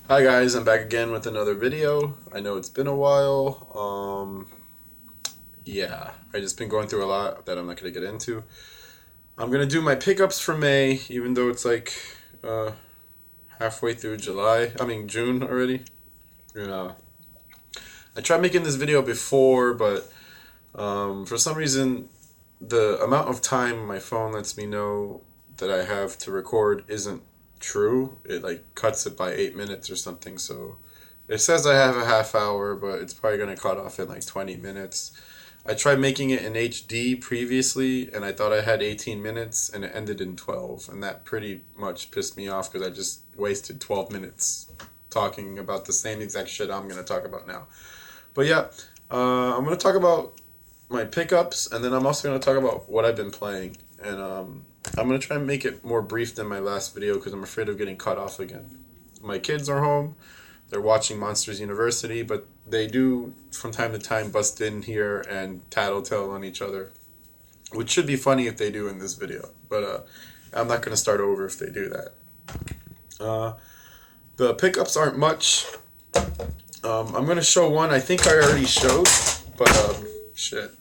Hi guys, I'm back again with another video. I know it's been a while. Yeah, I just been going through a lot that I'm not gonna get into. I'm gonna do my pickups for May, even though it's like uh, halfway through July. I mean June already. And, I tried making this video before, but for some reason, the amount of time my phone lets me know that I have to record isn't true. It like cuts it by 8 minutes or something. So it says I have a half hour, but it's probably gonna cut off in like 20 minutes. I tried making it in HD previously, and I thought I had 18 minutes, and it ended in 12, and that pretty much pissed me off because I just wasted 12 minutes talking about the same exact shit I'm gonna talk about now. But yeah, I'm gonna talk about my pickups, and then I'm also going to talk about what I've been playing. And I'm going to try and make it more brief than my last video because I'm afraid of getting cut off again. My kids are home. They're watching Monsters University, but they do, from time to time, bust in here and tattletale on each other, which should be funny if they do in this video. But I'm not going to start over if they do that. The pickups aren't much. I'm going to show one I think I already showed, but shit.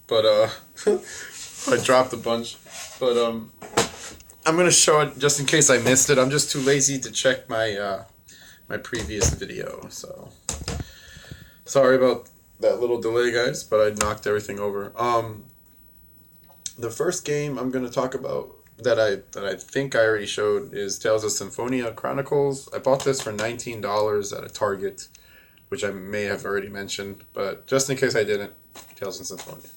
But I dropped a bunch. But I'm gonna show it just in case I missed it. I'm just too lazy to check my my previous video. So sorry about that little delay, guys. But I knocked everything over. The first game I'm gonna talk about that I think I already showed is Tales of Symphonia Chronicles. I bought this for $19 at a Target, which I may have already mentioned, but just in case I didn't, Tales of Symphonia.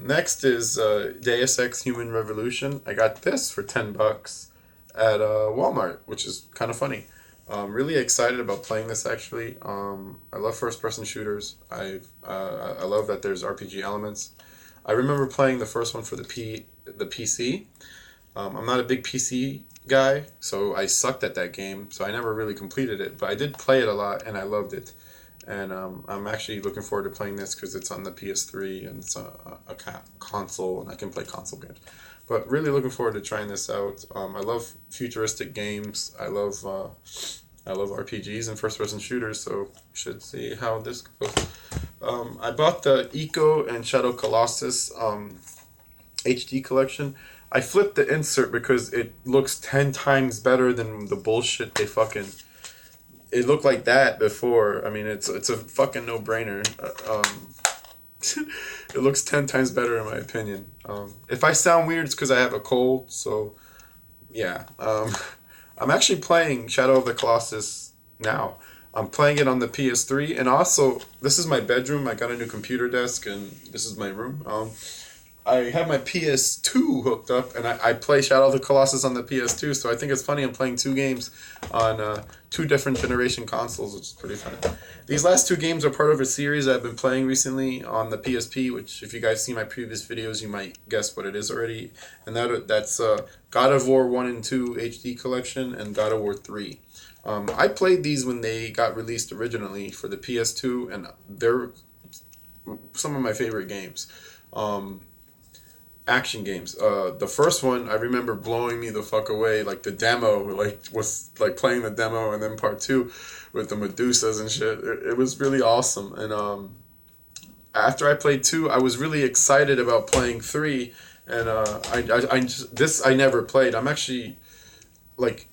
Next is Deus Ex Human Revolution. I got this for $10 at Walmart, which is kind of funny. I'm really excited about playing this actually. I love first-person shooters. I love that there's RPG elements. I remember playing the first one for the PC. I'm not a big PC guy, so I sucked at that game, so I never really completed it. But I did play it a lot, and I loved it. And I'm actually looking forward to playing this because it's on the PS3 and it's a console, and I can play console games. But really looking forward to trying this out. I love futuristic games. I love RPGs and first-person shooters, so should see how this goes. I bought the Eco and Shadow Colossus HD collection. I flipped the insert because it looks 10 times better than the bullshit they fucking... It looked like that before. I mean, it's a fucking no-brainer. It looks 10 times better in my opinion. If I sound weird, it's because I have a cold. So, yeah. I'm actually playing Shadow of the Colossus now. I'm playing it on the PS3, and also this is my bedroom. I got a new computer desk, and this is my room. I have my PS2 hooked up, and I play Shadow of the Colossus on the PS2, so I think it's funny I'm playing two games on two different generation consoles, which is pretty funny. These last two games are part of a series I've been playing recently on the PSP, which if you guys see my previous videos, you might guess what it is already. And that's God of War 1 and 2 HD Collection and God of War 3. I played these when they got released originally for the PS2, and they're some of my favorite games. Action games. The first one I remember blowing me the fuck away. Like the demo, was like playing the demo, and then part 2 with the Medusas and shit. It was really awesome. And after I played 2, I was really excited about playing 3. And I never played. I'm actually like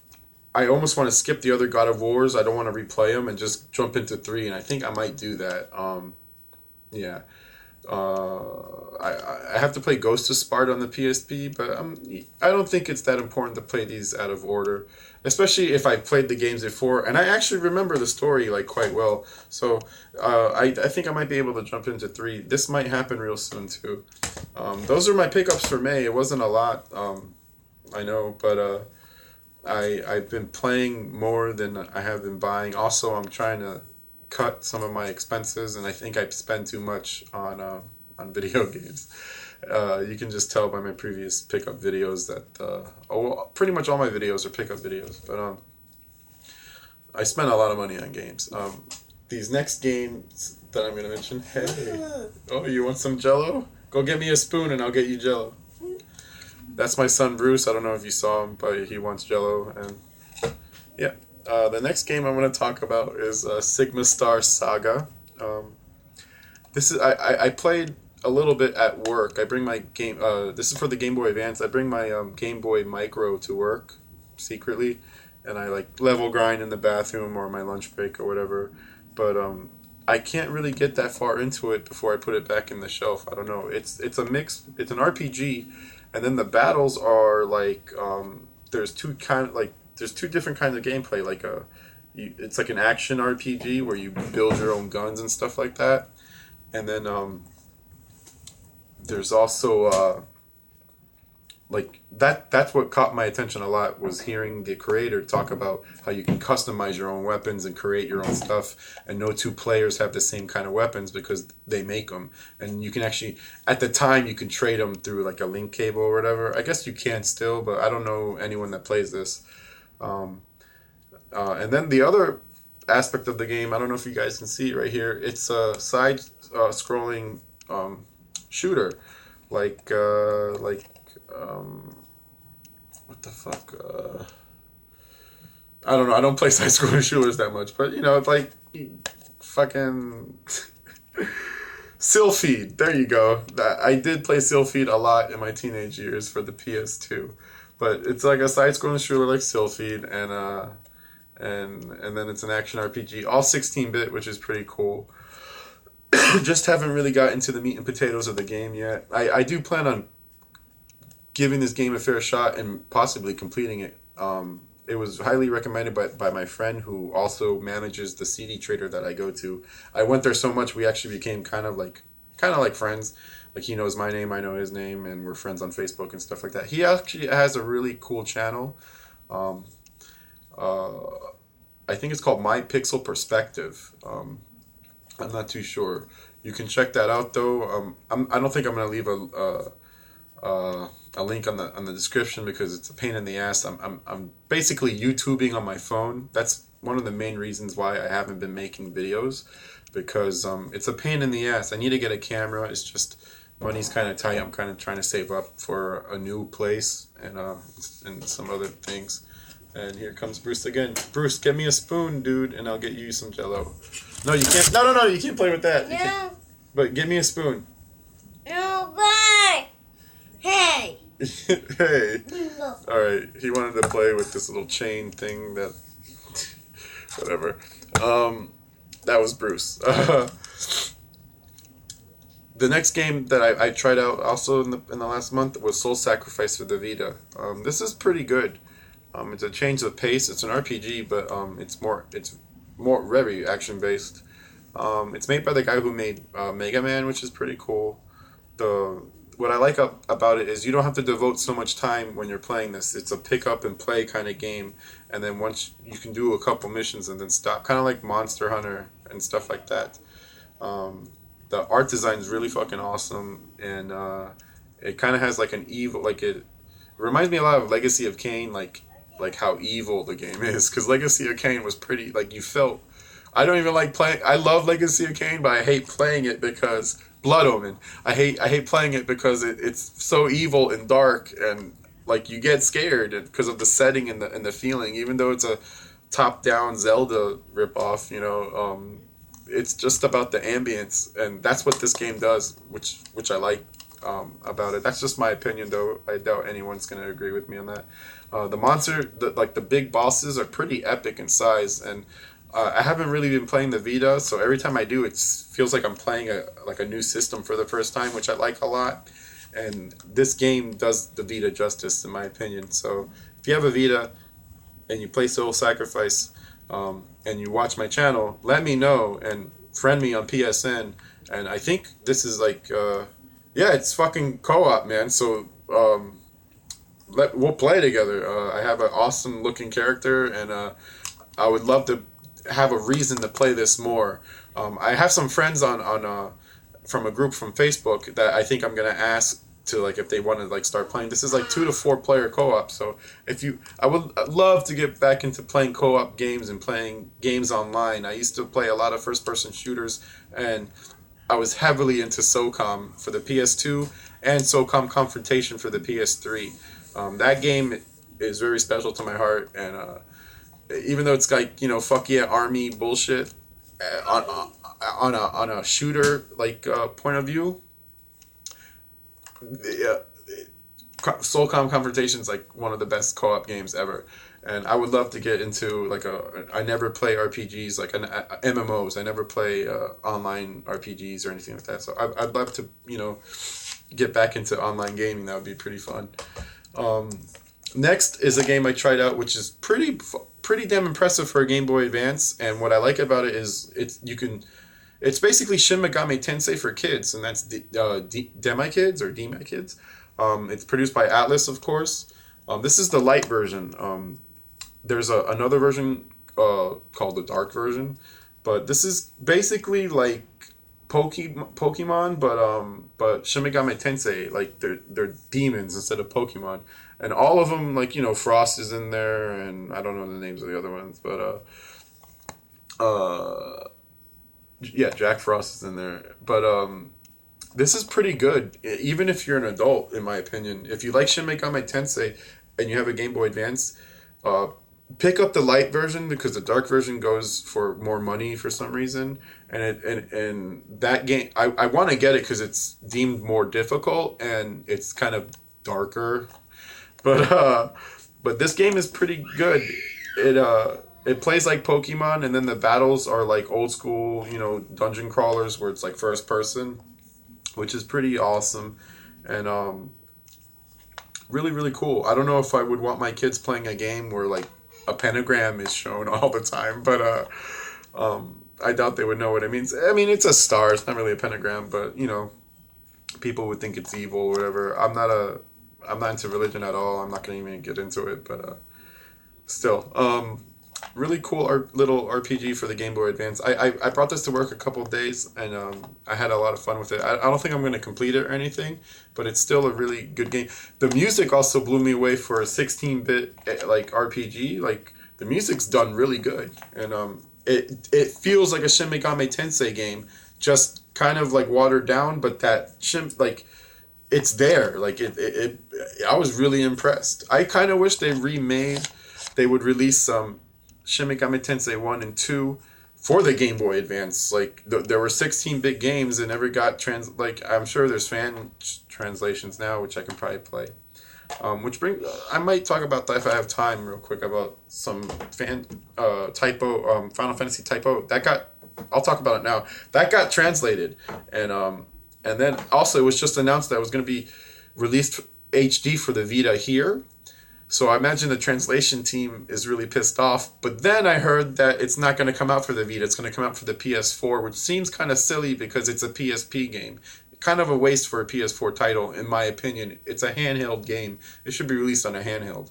I almost want to skip the other God of Wars. I don't want to replay them and just jump into 3. And I think I might do that. Yeah. I have to play Ghost of Sparta on the PSP, but I don't think it's that important to play these out of order, especially if I played the games before, and I actually remember the story like quite well. So I think I might be able to jump into 3. This might happen real soon too. Those are my pickups for May. It wasn't a lot, I know, but I've been playing more than I have been buying. Also, I'm trying to cut some of my expenses, and I think I spend too much on video games. You can just tell by my previous pickup videos that pretty much all my videos are pickup videos, but I spend a lot of money on games. These next games that I'm gonna mention. Hey, oh, you want some Jello? Go get me a spoon, and I'll get you Jello. That's my son Bruce. I don't know if you saw him, but he wants Jello, and yeah. The next game I'm going to talk about is Sigma Star Saga. Um, this is I played a little bit at work. I bring my game. This is for the Game Boy Advance. I bring my Game Boy Micro to work secretly, and I like level grind in the bathroom or my lunch break or whatever. But I can't really get that far into it before I put it back in the shelf. I don't know. It's a mix. It's an RPG, and then the battles are like there's two different kinds of gameplay. It's like an action RPG where you build your own guns and stuff like that, and then there's also like that's what caught my attention a lot was hearing the creator talk about how you can customize your own weapons and create your own stuff, and no two players have the same kind of weapons because they make them, and you can actually at the time you can trade them through like a link cable or whatever. I guess you can still, but I don't know anyone that plays this. um, and then the other aspect of the game, I don't know if you guys can see it right here, it's a side scrolling shooter, like um, what the fuck? I don't know. I don't play side scrolling shooters that much, but you know, it's like fucking Sylphid. There you go. I did play Sylphid a lot in my teenage years for the PS2, but it's like a side scrolling shooter like Sylphid, and then it's an action RPG, all 16-bit, which is pretty cool. Just haven't really got into the meat and potatoes of the game yet. I do plan on giving this game a fair shot and possibly completing it. It was highly recommended by my friend who also manages the CD trader that I go to. I went there so much we actually became kind of like friends. Like he knows my name, I know his name, and we're friends on Facebook and stuff like that. He actually has a really cool channel. Um, uh, I think it's called My Pixel Perspective. I'm not too sure. You can check that out though. I don't think I'm gonna leave a link on the description because it's a pain in the ass. I'm basically YouTubing on my phone. That's one of the main reasons why I haven't been making videos, because it's a pain in the ass. I need to get a camera. It's just money's kind of tight. I'm kind of trying to save up for a new place and some other things. And here comes Bruce again. Bruce, get me a spoon, dude, and I'll get you some Jello. No, you can't. No, you can't play with that. No. But give me a spoon. No, bye. Hey. Hey. No. All right. He wanted to play with this little chain thing that. Whatever. That was Bruce. The next game that I tried out also in the last month was Soul Sacrifice for the Vita. This is pretty good. It's a change of pace. It's an RPG, but it's more very action based. It's made by the guy who made Mega Man, which is pretty cool. What I like about it is you don't have to devote so much time when you're playing this. It's a pick up and play kind of game, and then once you can do a couple missions and then stop, kind of like Monster Hunter and stuff like that. The art design is really fucking awesome, and it kind of has like an evil, like it reminds me a lot of Legacy of Kain, like how evil the game is, because Legacy of Kain was pretty, like you felt. I don't even like playing. I love Legacy of Kain, but I hate playing it because Blood Omen. I hate playing it because it's so evil and dark, and like you get scared because of the setting and the feeling. Even though it's a top down Zelda ripoff, it's just about the ambience, and that's what this game does, which I like about it. That's just my opinion, though. I doubt anyone's gonna agree with me on that. The big bosses are pretty epic in size, and I haven't really been playing the Vita, so every time I do, it feels like I'm playing a new system for the first time, which I like a lot. And this game does the Vita justice, in my opinion. So if you have a Vita and you play Soul Sacrifice, and you watch my channel, let me know and friend me on PSN. And I think this is yeah, it's fucking co-op, man. So we'll play together. I have an awesome looking character, and I would love to have a reason to play this more. I have some friends on from a group from Facebook that I think I'm gonna ask to, like, if they want to like start playing. This is like 2 to 4 player co-op. So I would love to get back into playing co-op games and playing games online. I used to play a lot of first person shooters, and I was heavily into SOCOM for the PS2 and SOCOM Confrontation for the PS3. That game is very special to my heart, and even though it's like, fuck yeah, army bullshit, on a shooter like point of view, the, Soulcom Confrontation is like one of the best co-op games ever, and I would love to get into like a. I never play RPGs like MMOs. I never play online RPGs or anything like that. So I'd love to get back into online gaming. That would be pretty fun. Um, Next is a game I tried out, which is pretty damn impressive for a Game Boy Advance. And what I like about it is it's basically Shin Megami Tensei for kids, and that's Demi Kids or Demi Kids. It's produced by Atlas, of course. This is the light version. There's another version called the dark version, but this is basically like Pokemon, but Shin Megami Tensei, like they're demons instead of Pokemon, and all of them, like Frost is in there, and I don't know the names of the other ones, but yeah, Jack Frost is in there, but this is pretty good, even if you're an adult, in my opinion. If you like Shin Megami Tensei and you have a Game Boy Advance, uh, pick up the light version because the dark version goes for more money for some reason. And that game, I want to get it because it's deemed more difficult and it's kind of darker. But this game is pretty good. It plays like Pokemon, and then the battles are like old school, dungeon crawlers where it's like first person, which is pretty awesome, and really really cool. I don't know if I would want my kids playing a game where like a pentagram is shown all the time, but I doubt they would know what it means. I mean, it's a star. It's not really a pentagram, but people would think it's evil or whatever. I'm not into religion at all. I'm not gonna even get into it, but still, really cool little RPG for the Game Boy Advance. I brought this to work a couple of days, and I had a lot of fun with it. I don't think I'm going to complete it or anything, but it's still a really good game. The music also blew me away for a 16-bit like RPG. Like the music's done really good, and it feels like a Shin Megami Tensei game, just kind of like watered down, but that like it's there. Like I was really impressed. I kind of wish they would release some Shin Megami Tensei 1 and 2 for the Game Boy Advance. Like there were 16-bit games and never got like I'm sure there's fan translations now, which I can probably play. Which I might talk about that if I have time real quick about some fan typo Final Fantasy typo I'll talk about it now. That got translated, and then also it was just announced that it was going to be released HD for the Vita here. So I imagine the translation team is really pissed off. But then I heard that it's not going to come out for the Vita. It's going to come out for the PS4, which seems kind of silly because it's a PSP game. Kind of a waste for a PS4 title, in my opinion. It's a handheld game. It should be released on a handheld.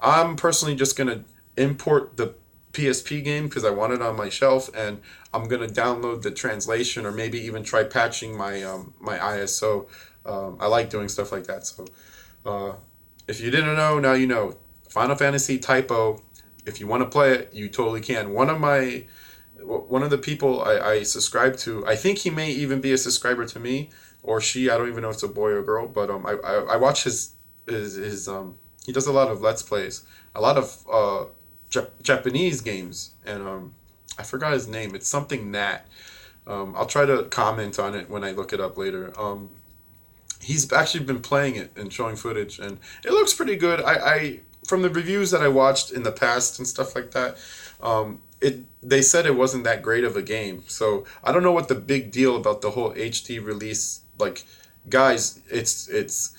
I'm personally just going to import the PSP game because I want it on my shelf, and I'm going to download the translation or maybe even try patching my my ISO. I like doing stuff like that. So if you didn't know, now you know. Final Fantasy typo. If you want to play it, you totally can. One of the people I subscribe to, I think he may even be a subscriber to me or she. I don't even know if it's a boy or girl, but I watch his he does a lot of Let's Plays, a lot of Japanese games, and I forgot his name. It's something Nat. I'll try to comment on it when I look it up later. He's actually been playing it and showing footage, and it looks pretty good. I from the reviews that I watched in the past and stuff like that, they said it wasn't that great of a game. So I don't know what the big deal about the whole HD release. Like, guys, it's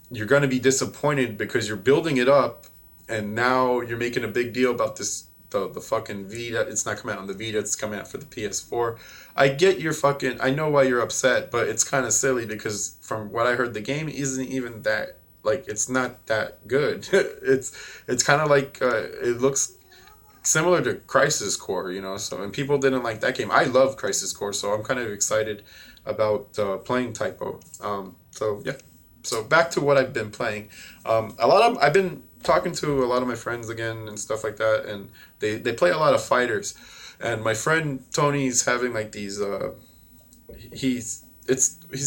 you're gonna be disappointed because you're building it up, and now you're making a big deal about this. The fucking Vita, it's not coming out on the Vita, it's coming out for the PS4. I get your fucking, I know why you're upset, but it's kind of silly because from what I heard, the game isn't even that, like, it's not that good. It's kind of like, it looks similar to Crisis Core, so, and people didn't like that game. I love Crisis Core, so I'm kind of excited about playing Typo. So, yeah. So back to what I've been playing. I've been talking to a lot of my friends again and stuff like that, and they play a lot of fighters, and my friend Tony's having like these he's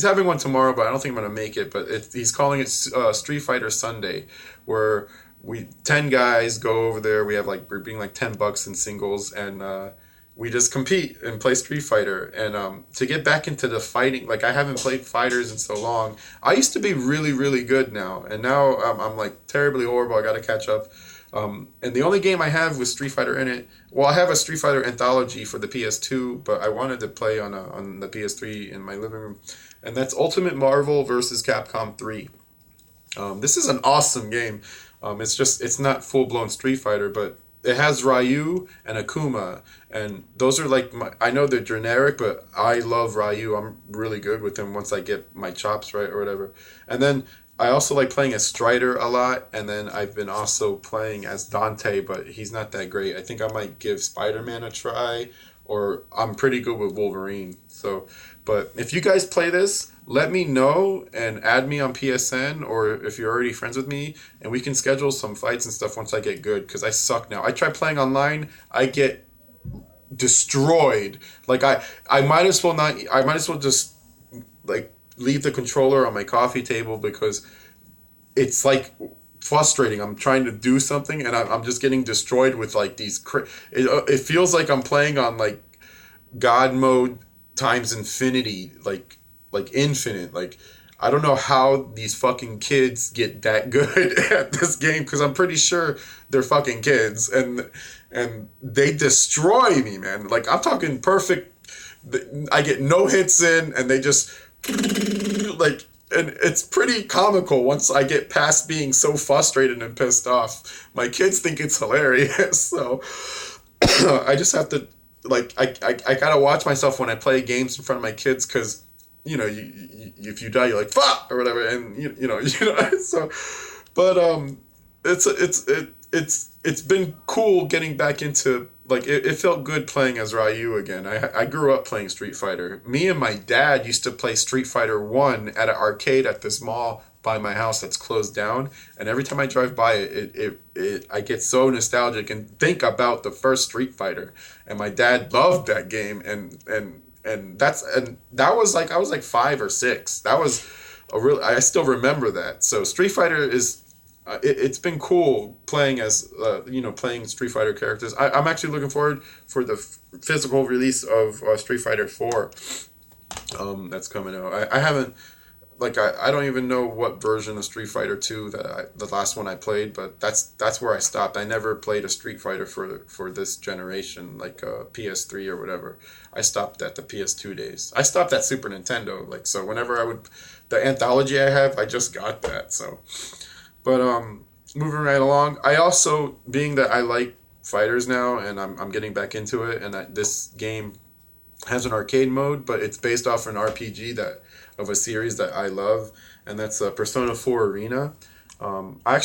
having one tomorrow, but I don't think I'm gonna make it, but he's calling it Street Fighter Sunday, where we 10 guys go over there. We have like we're being like $10 in singles, and we just compete and play Street Fighter. And to get back into the fighting, like I haven't played fighters in so long. I used to be really really good now, and now I'm like terribly horrible. I got to catch up. And the only game I have with Street Fighter in it, well, I have a Street Fighter anthology for the PS2, but I wanted to play on the PS3 in my living room, and that's Ultimate Marvel versus Capcom 3. This is an awesome game. It's not full blown Street Fighter, but it has Ryu and Akuma, and those are like I know they're generic, but I love Ryu. I'm really good with him once I get my chops right or whatever. And then I also like playing as Strider a lot, and then I've been also playing as Dante, but he's not that great. I think I might give Spider-Man a try, or I'm pretty good with Wolverine. So, but if you guys play this, let me know and add me on PSN, or if you're already friends with me, and we can schedule some fights and stuff once I get good, because I suck now. I try playing online, I get destroyed. Like I might as well not. I might as well just like leave the controller on my coffee table because it's like frustrating. I'm trying to do something and I'm just getting destroyed with like these. It feels like I'm playing on like God mode times infinity, like infinite. Like I don't know how these fucking kids get that good at this game because I'm pretty sure they're fucking kids and they destroy me, man. Like I'm talking perfect. I get no hits in and they just like, and it's pretty comical once I get past being so frustrated and pissed off. My kids think it's hilarious, so I just have to like I gotta watch myself when I play games in front of my kids because if you die you're like fuck or whatever, and so but it's been cool getting back into like it felt good playing as Ryu again. I grew up playing Street Fighter. Me and my dad used to play Street Fighter 1 at an arcade at this mall by my house that's closed down, and every time I drive by it I get so nostalgic and think about the first Street Fighter. And my dad loved that game, and that was like I was like 5 or 6. That was a real I still remember that. So Street Fighter is it's been cool playing as playing Street Fighter characters. I'm actually looking forward for the physical release of Street Fighter 4 that's coming out. I haven't like I don't even know what version of Street Fighter 2 the last one I played, but that's where I stopped. I never played a Street Fighter for this generation, like PS3 or whatever. I stopped at the PS2 days. I stopped at Super Nintendo, like so whenever I would the anthology I have, I just got that. So but moving right along, I also being that I like fighters now and I'm getting back into it, and this game has an arcade mode, but it's based off an RPG that of a series that I love, and that's Persona 4 Arena. I actually